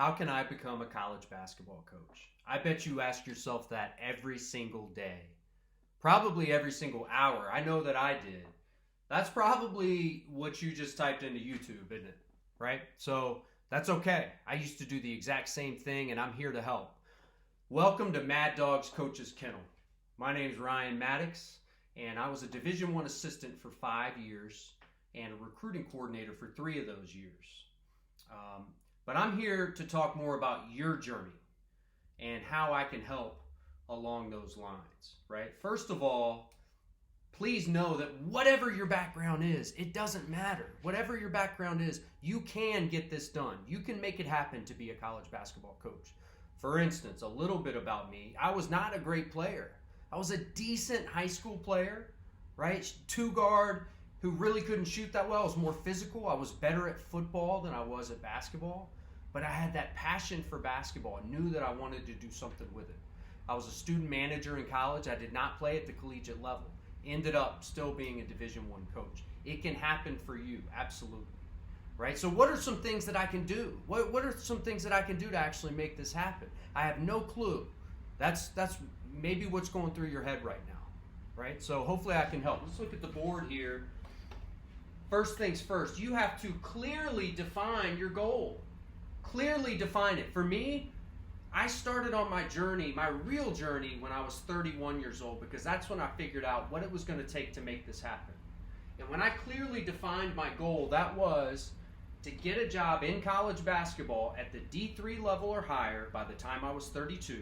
How can I become a college basketball coach? I bet you ask yourself that every single day. Probably every single hour. I know that I did. That's probably what you just typed into YouTube, isn't it? Right? So that's okay. I used to do the exact same thing, and I'm here to help. Welcome to Maddog's Coach's Kennel. My name is Ryan Maddox, and I was a Division I assistant for 5 years and a recruiting coordinator for 3 of those years. But I'm here to talk more about your journey and how I can help along those lines, right? First of all, please know that whatever your background is, it doesn't matter. Whatever your background is, you can get this done. You can make it happen to be a college basketball coach. For instance, a little bit about me. I was not a great player. I was a decent high school player, right? 2-guard who really couldn't shoot that well. I was more physical. I was better at football than I was at basketball. But I had that passion for basketball. I knew that I wanted to do something with it. I was a student manager in college. I did not play at the collegiate level. Ended up still being a Division I coach. It can happen for you, absolutely. Right? So what are some things that I can do? What are some things that I can do to actually make this happen? I have no clue. That's maybe what's going through your head right now. Right? So hopefully I can help. Let's look at the board here. First things first, you have to clearly define your goal. Clearly define it. For me, I started on my journey, my real journey, when I was 31 years old, because that's when I figured out what it was going to take to make this happen. And when I clearly defined my goal, that was to get a job in college basketball at the D3 level or higher by the time I was 32,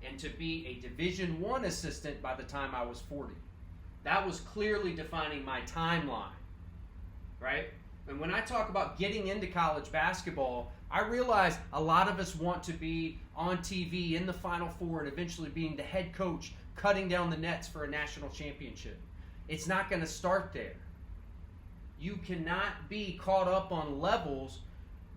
and to be a Division I assistant by the time I was 40. That was clearly defining my timeline, right? And when I talk about getting into college basketball, I realize a lot of us want to be on TV in the Final Four and eventually being the head coach, cutting down the nets for a national championship. It's not going to start there. You cannot be caught up on levels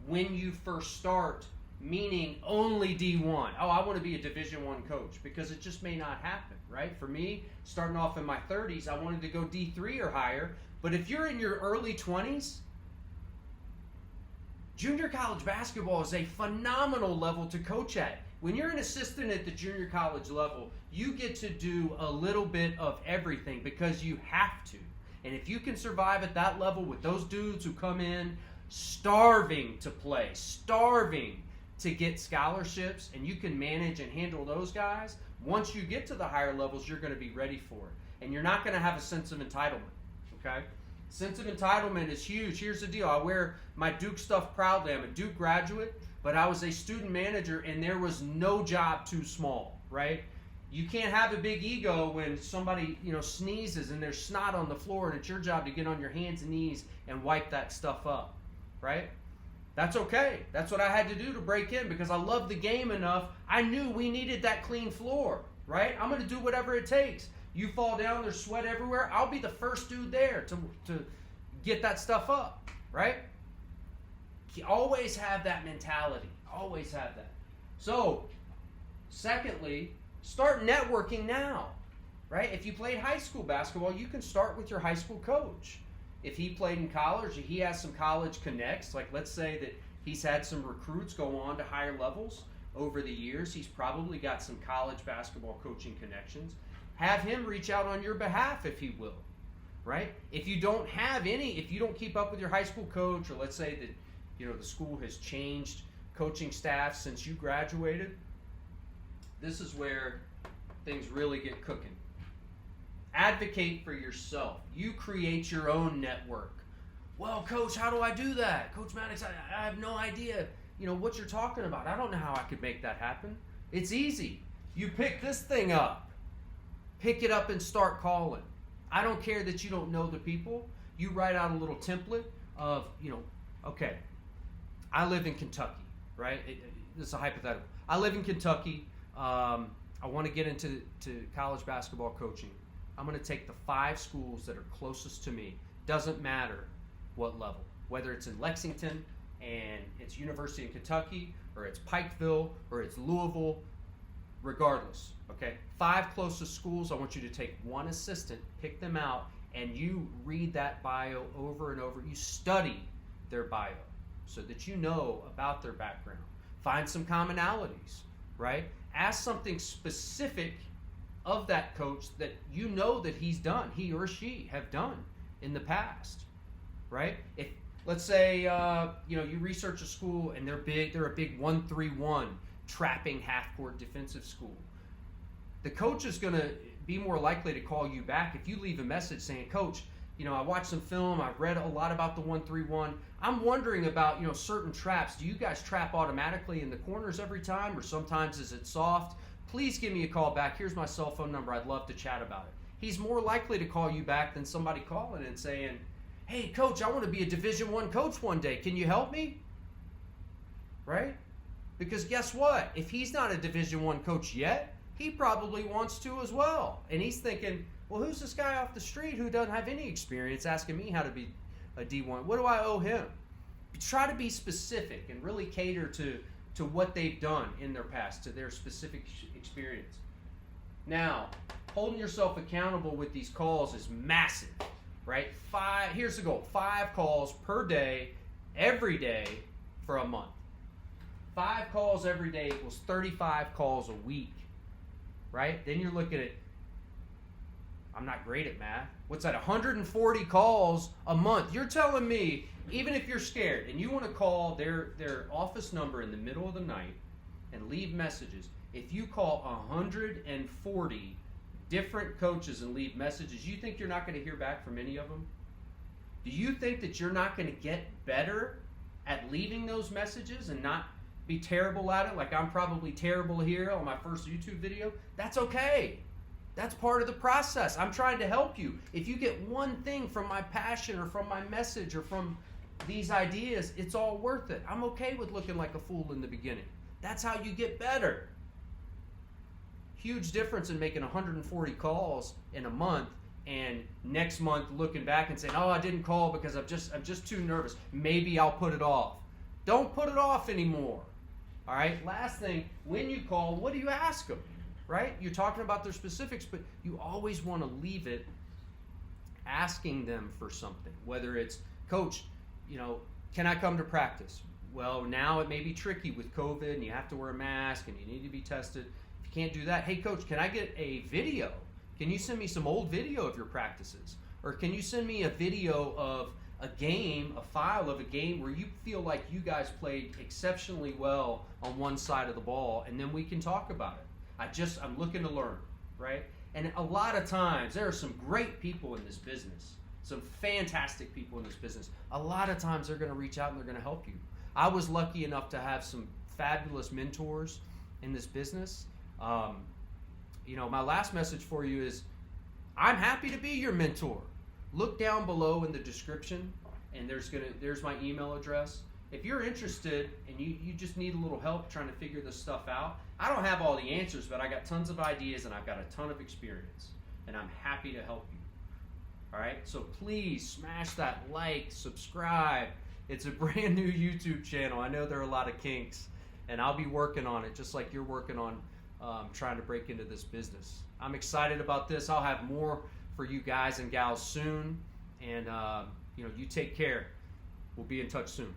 when you first start, meaning only D1. Oh, I want to be a Division I coach, because it just may not happen, right? For me, starting off in my 30s, I wanted to go D3 or higher. But if you're in your early 20s, junior college basketball is a phenomenal level to coach at. When you're an assistant at the junior college level, you get to do a little bit of everything because you have to. And if you can survive at that level with those dudes who come in starving to play, starving to get scholarships, and you can manage and handle those guys, once you get to the higher levels, you're going to be ready for it. And you're not going to have a sense of entitlement, okay? Sense of entitlement is huge. Here's the deal. I wear my Duke stuff proudly. I'm a Duke graduate, but I was a student manager, and there was no job too small, right? You can't have a big ego when somebody, sneezes and there's snot on the floor, and it's your job to get on your hands and knees and wipe that stuff up, right? That's okay. That's what I had to do to break in, because I loved the game enough. I knew we needed that clean floor, right? I'm going to do whatever it takes. You fall down, there's sweat everywhere, I'll be the first dude there to get that stuff up, right? Always have that mentality. Always have that. So, secondly, start networking now, right? If you played high school basketball, you can start with your high school coach. If he played in college, he has some college connects. Like, let's say that he's had some recruits go on to higher levels over the years. He's probably got some college basketball coaching connections. Have him reach out on your behalf if he will, right? If you don't have any, if you don't keep up with your high school coach, or let's say that, the school has changed coaching staff since you graduated, this is where things really get cooking. Advocate for yourself. You create your own network. Well, Coach, how do I do that? Coach Maddox, I have no idea, what you're talking about. I don't know how I could make that happen. It's easy. You pick this thing up. Pick it up and start calling. I don't care that you don't know the people. You write out a little template of, okay, I live in Kentucky, right? This is a hypothetical. I live in Kentucky. I want to get into college basketball coaching. I'm going to take the 5 schools that are closest to me. Doesn't matter what level. Whether it's in Lexington and it's University of Kentucky, or it's Pikeville, or it's Louisville, regardless, okay? 5 closest schools, I want you to take one assistant, pick them out, and you read that bio over and over. You study their bio so that you know about their background. Find some commonalities, right? Ask something specific of that coach that you know that he or she have done in the past, right? If let's say you research a school and they're a big 1-3-1 trapping half-court defensive school. The coach is going to be more likely to call you back if you leave a message saying, Coach, I watched some film, I've read a lot about the 1-3-1. I'm wondering about, certain traps. Do you guys trap automatically in the corners every time, or sometimes is it soft? Please give me a call back. Here's my cell phone number. I'd love to chat about it. He's more likely to call you back than somebody calling and saying, hey, Coach, I want to be a Division I coach one day. Can you help me? Right? Because guess what? If he's not a Division I coach yet, he probably wants to as well. And he's thinking, well, who's this guy off the street who doesn't have any experience asking me how to be a D1? What do I owe him? Try to be specific and really cater to what they've done in their past, to their specific experience. Now, holding yourself accountable with these calls is massive, right? Here's the goal: 5 calls per day, every day for a month. 5 calls every day equals 35 calls a week, right? Then you're looking at, I'm not great at math. What's that, 140 calls a month? You're telling me, even if you're scared and you want to call their office number in the middle of the night and leave messages, if you call 140 different coaches and leave messages, you think you're not going to hear back from any of them? Do you think that you're not going to get better at leaving those messages and not be terrible at it, like I'm probably terrible here on my first YouTube video? That's okay. That's part of the process. I'm trying to help you. If you get one thing from my passion or from my message or from these ideas, it's all worth it. I'm okay with looking like a fool in the beginning. That's how you get better. Huge difference in making 140 calls in a month and next month looking back and saying, oh, I didn't call because I'm just too nervous. Maybe I'll put it off. Don't put it off anymore. All right, last thing, when you call, what do you ask them? Right? You're talking about their specifics, but you always want to leave it asking them for something. Whether it's, Coach, can I come to practice? Well, now it may be tricky with COVID and you have to wear a mask and you need to be tested. If you can't do that, hey, Coach, can I get a video? Can you send me some old video of your practices? Or can you send me a video of a game, a file of a game where you feel like you guys played exceptionally well on one side of the ball, and then we can talk about it. I'm looking to learn, right? And a lot of times, there are some great people in this business, some fantastic people in this business. A lot of times, they're going to reach out and they're going to help you. I was lucky enough to have some fabulous mentors in this business. My last message for you is, I'm happy to be your mentor. Look down below in the description, and there's my email address. If you're interested and you just need a little help trying to figure this stuff out, I don't have all the answers, but I got tons of ideas and I've got a ton of experience, and I'm happy to help you. All right, so please smash that like, subscribe. It's a brand new YouTube channel. I know there are a lot of kinks, and I'll be working on it just like you're working on trying to break into this business. I'm excited about this. I'll have more for you guys and gals soon, and you take care. We'll be in touch soon.